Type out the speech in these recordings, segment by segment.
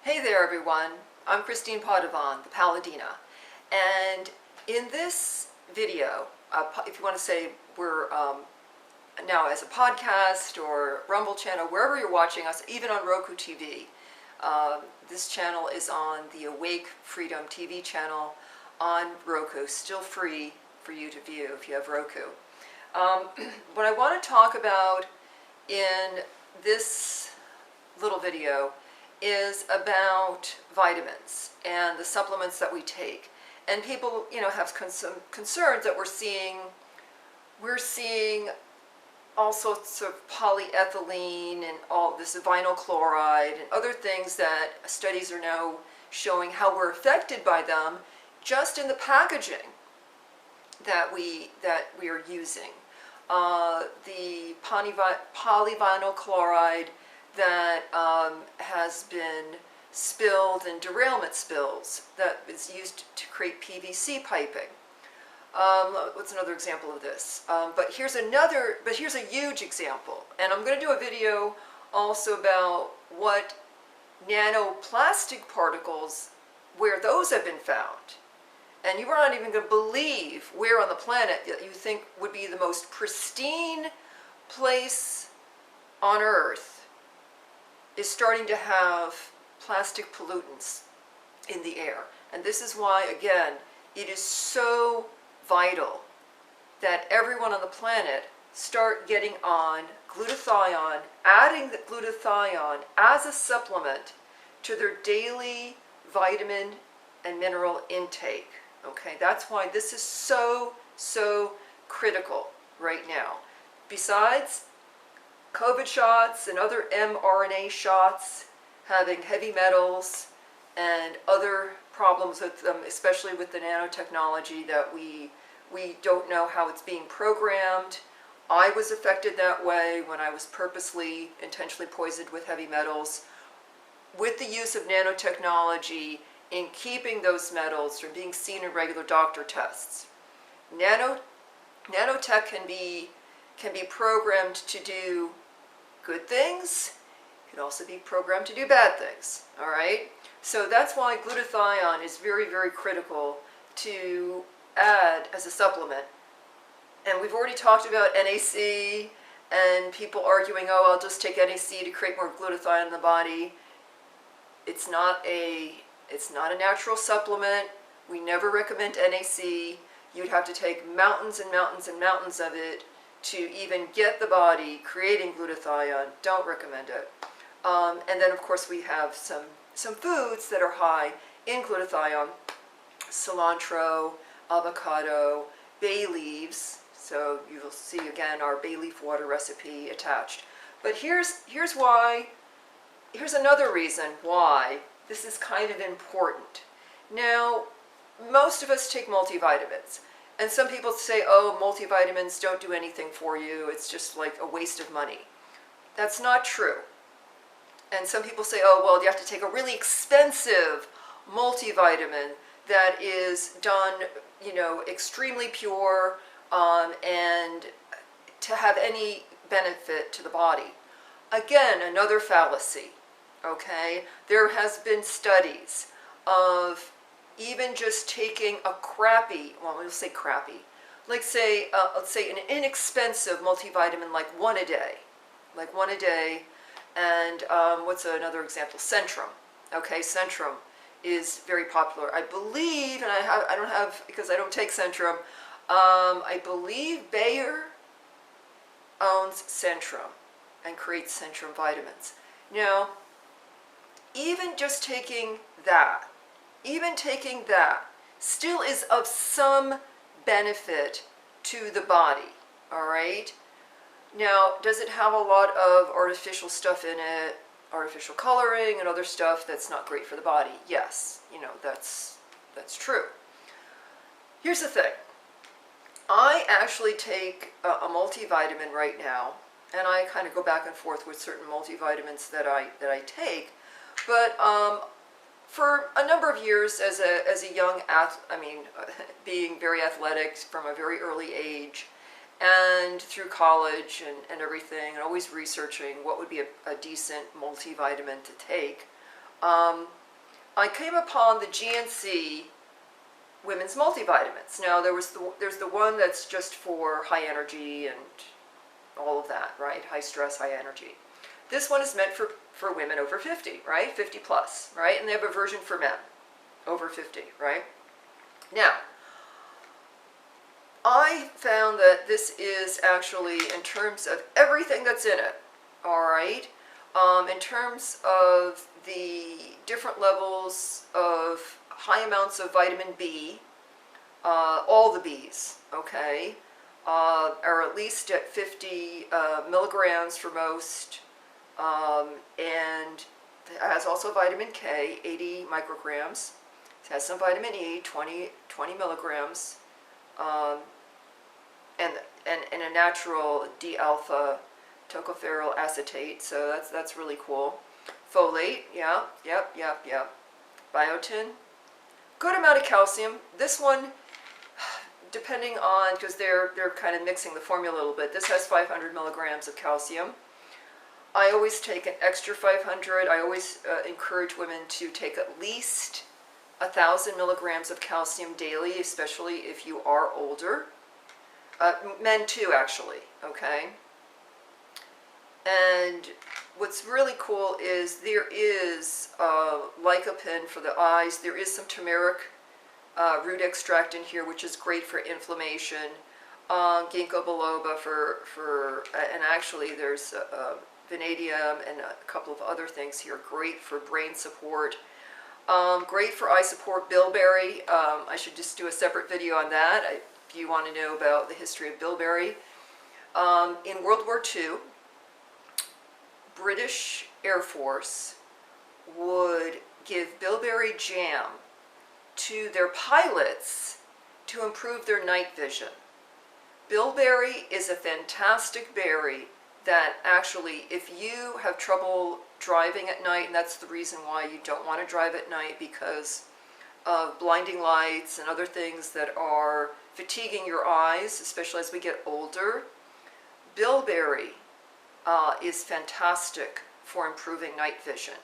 Hey there everyone, I'm ChristinePadovan, the Paladina, and in this video, if you want to say we're now as a podcast or Rumble channel, wherever you're watching us, even on Roku TV, this channel is on the Awake Freedom TV channel on Roku, still free for you to view if you have Roku. What I want to talk about in this little video is about vitamins and the supplements that we take. And people, have some concerns that we're seeing all sorts of polyethylene and all this vinyl chloride and other things that studies are now showing how we're affected by them just in the packaging that we are using. The polyvinyl chloride that has been spilled in derailment spills that is used to create PVC piping. What's another example of this? But here's a huge example, and I'm going to do a video also about what nanoplastic particles, where those have been found. And you are not even going to believe where on the planet that you think would be the most pristine place on Earth is starting to have plastic pollutants in the air. And this is why, again, it is so vital that everyone on the planet start getting on glutathione, adding the glutathione as a supplement to their daily vitamin and mineral intake. Okay, that's why this is so critical right now. Besides COVID shots and other mRNA shots having heavy metals and other problems with them, especially with the nanotechnology that we don't know how it's being programmed. I was affected that way when I was purposely, intentionally poisoned with heavy metals. With the use of nanotechnology in keeping those metals from being seen in regular doctor tests. Nanotech can be programmed to do good things. It can also be programmed to do bad things. All right. So that's why glutathione is very critical to add as a supplement. And we've already talked about NAC and people arguing, oh, I'll just take NAC to create more glutathione in the body. It's not a natural supplement. We never recommend NAC. You'd have to take mountains and mountains and mountains of it to even get the body creating glutathione. Don't recommend it. And then of course we have some foods that are high in glutathione: cilantro, avocado, bay leaves. So you'll see again our bay leaf water recipe attached. But here's another reason why this is kind of important. Now, most of us take multivitamins. And some people say, oh, multivitamins don't do anything for you. It's just like a waste of money. That's not true. And some people say, oh, well, you have to take a really expensive multivitamin that is done, extremely pure and to have any benefit to the body. Again, another fallacy, okay? There has been studies of even just taking a crappy, well, we'll say crappy, let's say an inexpensive multivitamin like one a day, and what's another example? Centrum. Okay, Centrum is very popular. I believe, and I don't have, because I don't take Centrum, I believe Bayer owns Centrum and creates Centrum vitamins. Now, even taking that still is of some benefit to the body, all right? Now, does it have a lot of artificial stuff in it, artificial coloring and other stuff that's not great for the body? Yes, that's true. Here's the thing. I actually take a multivitamin right now, and I kind of go back and forth with certain multivitamins that I take, but for a number of years as a young being very athletic from a very early age, and through college and everything, and always researching what would be a decent multivitamin to take, I came upon the GNC women's multivitamins. Now there's the one that's just for high energy and all of that, right? High stress, high energy. This one is meant for women over 50, right? 50 plus, right? And they have a version for men over 50, right? Now, I found that this is actually, in terms of everything that's in it, all right, in terms of the different levels of high amounts of vitamin B, all the Bs, okay, are at least at 50 milligrams for most, and it has also vitamin K, 80 micrograms. It has some vitamin E, 20 milligrams, and a natural D-alpha tocopherol acetate, so that's really cool. Folate, yep. Biotin, good amount of calcium. This one, depending on, because they're kind of mixing the formula a little bit, this has 500 milligrams of calcium. I always take an extra 500. I always encourage women to take at least 1,000 milligrams of calcium daily, especially if you are older. Men too, actually, okay? And what's really cool is there is lycopene for the eyes. There is some turmeric root extract in here, which is great for inflammation. Ginkgo biloba and actually there's vanadium and a couple of other things here. Great for brain support. Great for eye support. Bilberry. I should just do a separate video on that if you want to know about the history of bilberry. In World War II, British Air Force would give bilberry jam to their pilots to improve their night vision. Bilberry is a fantastic berry that actually, if you have trouble driving at night, and that's the reason why you don't want to drive at night, because of blinding lights and other things that are fatiguing your eyes, especially as we get older, bilberry is fantastic for improving night vision.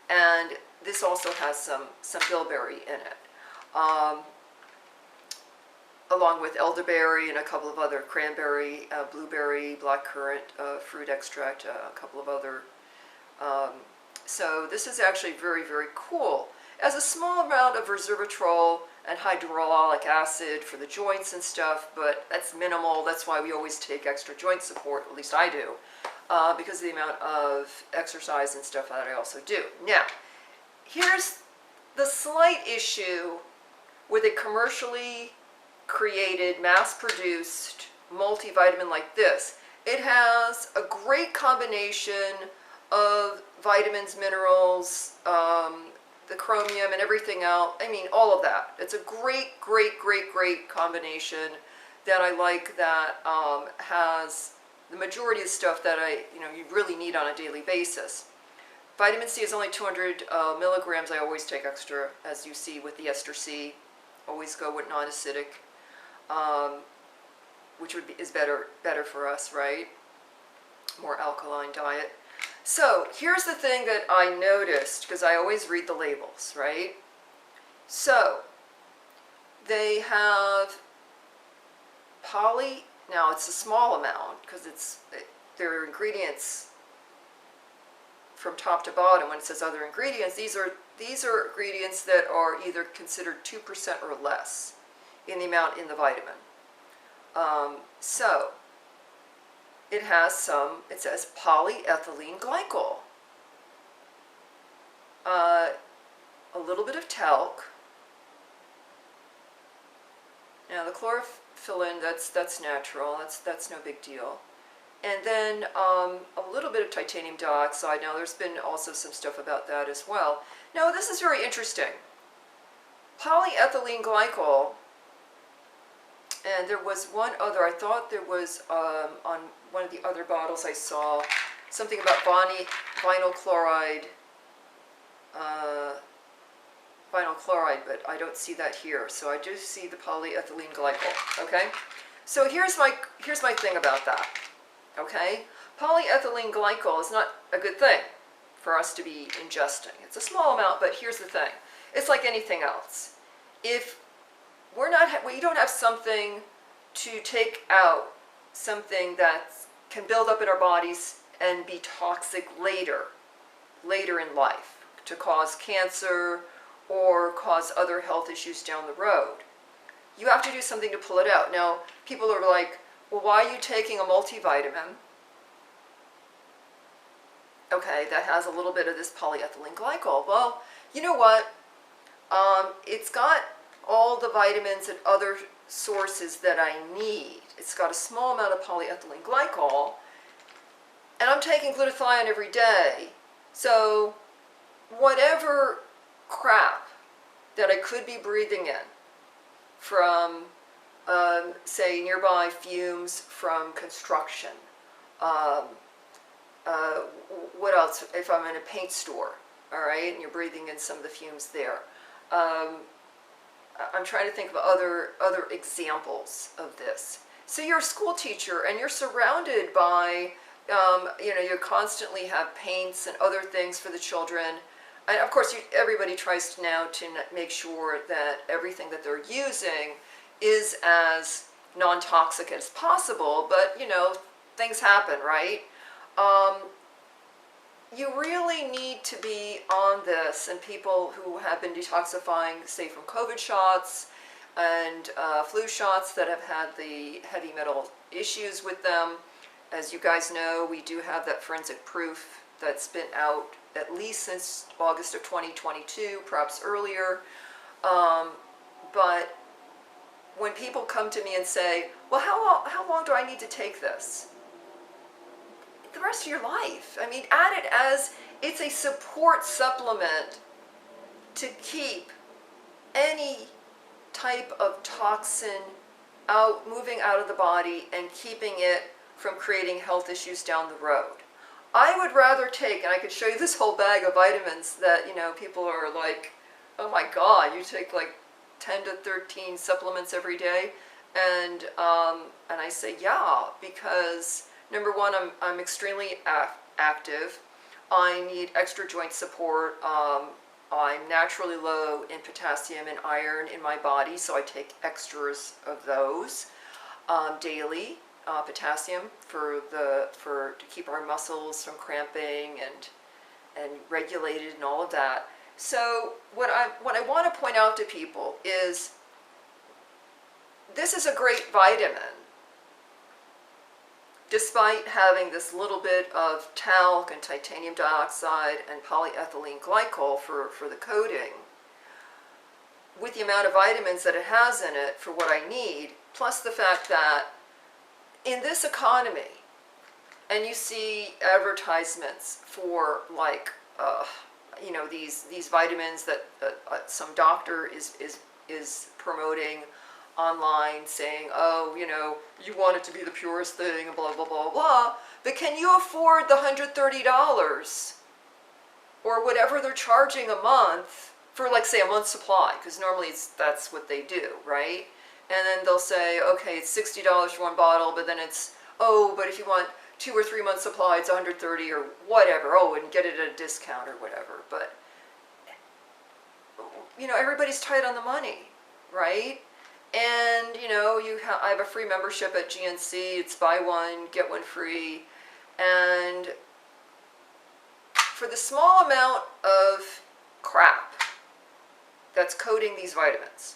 And this also has some bilberry in it, along with elderberry and a couple of other cranberry, blueberry, blackcurrant fruit extract, a couple of other. So this is actually very, very cool. As a small amount of resveratrol and hydrololic acid for the joints and stuff, but that's minimal. That's why we always take extra joint support, at least I do, because of the amount of exercise and stuff that I also do. Now, here's the slight issue with a commercially created, mass-produced multivitamin like this. It has a great combination of vitamins, minerals, the chromium and everything else. I mean, all of that. It's a great, great, great, great combination that I like, that has the majority of stuff that you really need on a daily basis. Vitamin C is only 200 milligrams. I always take extra, as you see with the ester C. Always go with non-acidic, which is better for us, right? More alkaline diet. So here's the thing that I noticed, because I always read the labels, right? So they have now it's a small amount because there are ingredients from top to bottom. When it says other ingredients, these are ingredients that are either considered 2% or less in the amount in the vitamin. So it has it says polyethylene glycol, a little bit of talc. Now the chlorophyllin, that's natural, that's no big deal. And then a little bit of titanium dioxide. Now there's been also some stuff about that as well. Now this is very interesting. Polyethylene glycol, and there was one other, I thought there was on one of the other bottles I saw something about vinyl chloride, but I don't see that here. So I do see the polyethylene glycol, okay? So here's my thing about that, okay? Polyethylene glycol is not a good thing for us to be ingesting. It's a small amount, but here's the thing. It's like anything else. If we don't have something to take out, something that can build up in our bodies and be toxic later in life, to cause cancer or cause other health issues down the road. You have to do something to pull it out. Now, people are like, well, why are you taking a multivitamin? Okay, that has a little bit of this polyethylene glycol. Well, you know what? It's got all the vitamins and other sources that I need. It's got a small amount of polyethylene glycol, and I'm taking glutathione every day. So whatever crap that I could be breathing in from, say, nearby fumes from construction, what else? If I'm in a paint store, all right, and you're breathing in some of the fumes there. I'm trying to think of other examples of this. So you're a school teacher and you're surrounded by, you constantly have paints and other things for the children. And of course, everybody tries now to make sure that everything that they're using is as non-toxic as possible, but things happen, right? You really need to be on this, and people who have been detoxifying, say from COVID shots and flu shots that have had the heavy metal issues with them. As you guys know, we do have that forensic proof that's been out at least since August of 2022, perhaps earlier. But when people come to me and say, well, how long do I need to take this? The rest of your life. I mean, add it as it's a support supplement to keep any type of toxin moving out of the body and keeping it from creating health issues down the road. I would rather take, and I could show you this whole bag of vitamins that, people are like, oh my God, you take like 10 to 13 supplements every day. And I say, yeah, because number one, I'm extremely active. I need extra joint support. I'm naturally low in potassium and iron in my body, so I take extras of those daily. Potassium to keep our muscles from cramping and regulated and all of that. So what I want to point out to people is this is a great vitamin. Despite having this little bit of talc and titanium dioxide and polyethylene glycol for the coating, with the amount of vitamins that it has in it for what I need, plus the fact that in this economy, and you see advertisements for like, these vitamins that some doctor is promoting online, saying, oh, you want it to be the purest thing, and blah, blah, blah, blah. But can you afford the $130 or whatever they're charging a month for, like, say, a month's supply? Because normally that's what they do, right? And then they'll say, okay, it's $60 for one bottle, but then it's, oh, but if you want 2 or 3 months supply, it's $130 or whatever. Oh, and get it at a discount or whatever. But, everybody's tight on the money, right? And, I have a free membership at GNC. It's buy one, get one free. And for the small amount of crap that's coating these vitamins,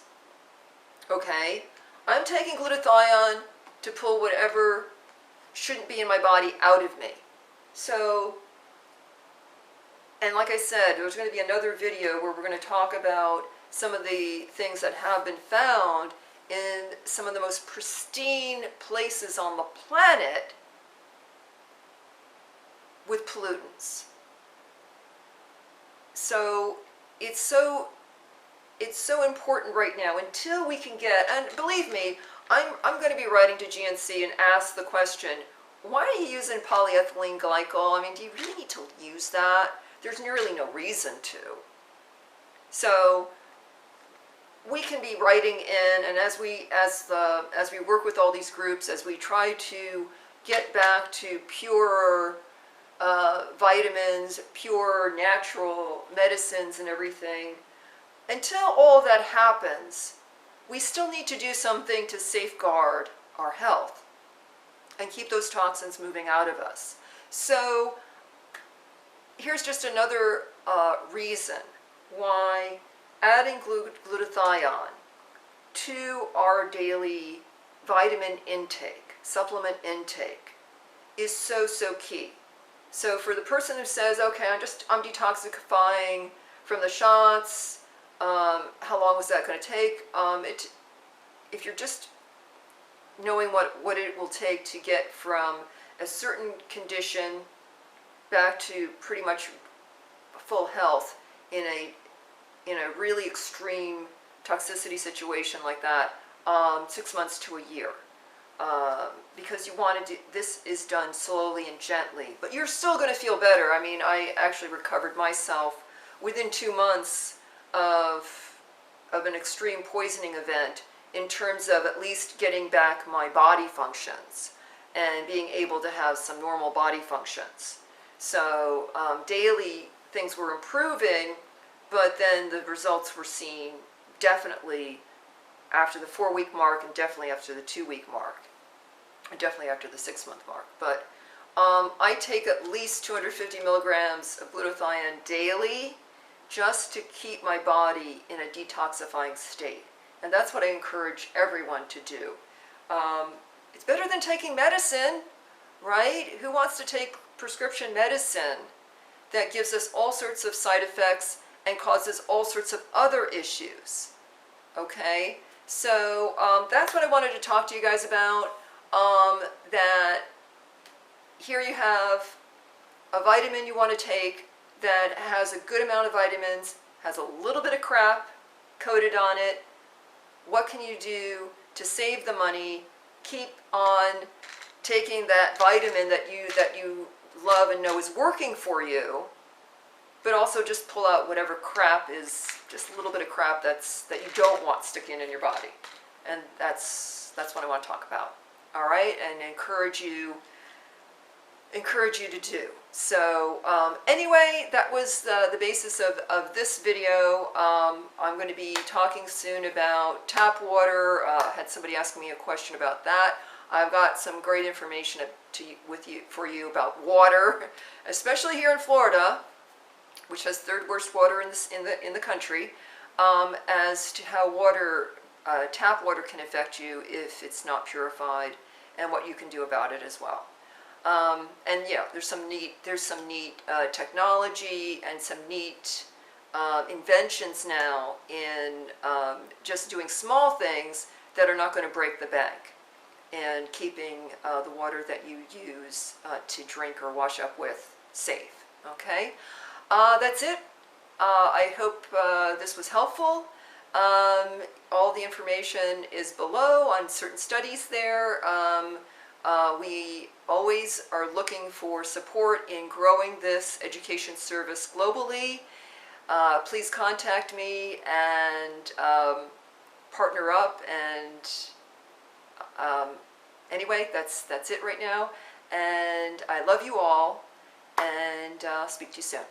okay, I'm taking glutathione to pull whatever shouldn't be in my body out of me. So, and like I said, there's going to be another video where we're going to talk about some of the things that have been found in some of the most pristine places on the planet with pollutants. So it's so important right now until we can get, and believe me, I'm going to be writing to GNC and ask the question, why are you using polyethylene glycol? I mean, do you really need to use that? There's really no reason to. So we can be writing in, and as we work with all these groups, as we try to get back to pure vitamins, pure natural medicines and everything. Until all that happens, we still need to do something to safeguard our health and keep those toxins moving out of us. So here's just another reason why adding glutathione to our daily vitamin intake, supplement intake, is so key. So for the person who says, okay, I'm detoxifying from the shots, how long was that going to take? If you're just knowing what it will take to get from a certain condition back to pretty much full health in a really extreme toxicity situation like that, 6 months to a year. Because you want to do, this is done slowly and gently, but you're still going to feel better. I mean, I actually recovered myself within 2 months of an extreme poisoning event, in terms of at least getting back my body functions and being able to have some normal body functions. So daily things were improving, but then the results were seen definitely after the 4-week mark, and definitely after the 2-week mark, and definitely after the 6-month mark. But I take at least 250 milligrams of glutathione daily, just to keep my body in a detoxifying state. And that's what I encourage everyone to do. It's better than taking medicine, right? Who wants to take prescription medicine that gives us all sorts of side effects and causes all sorts of other issues? Okay, so that's what I wanted to talk to you guys about. That here you have a vitamin you want to take that has a good amount of vitamins, has a little bit of crap coated on it. What can you do to save the money, keep on taking that vitamin that you love and know is working for you, but also just pull out whatever crap is, just a little bit of crap that you don't want sticking in your body. And that's what I want to talk about. All right, and encourage you to do. So anyway, that was the basis of this video. I'm going to be talking soon about tap water. Had somebody ask me a question about that. I've got some great information for you about water, especially here in Florida, which has third worst water in the country, as to how tap water can affect you if it's not purified, and what you can do about it as well. And yeah, there's some neat technology and some neat inventions now in just doing small things that are not going to break the bank, and keeping the water that you use to drink or wash up with safe. Okay, that's it. I hope this was helpful. All the information is below on certain studies there. We always are looking for support in growing this education service globally. Please contact me and partner up. And anyway, that's it right now. And I love you all, and speak to you soon.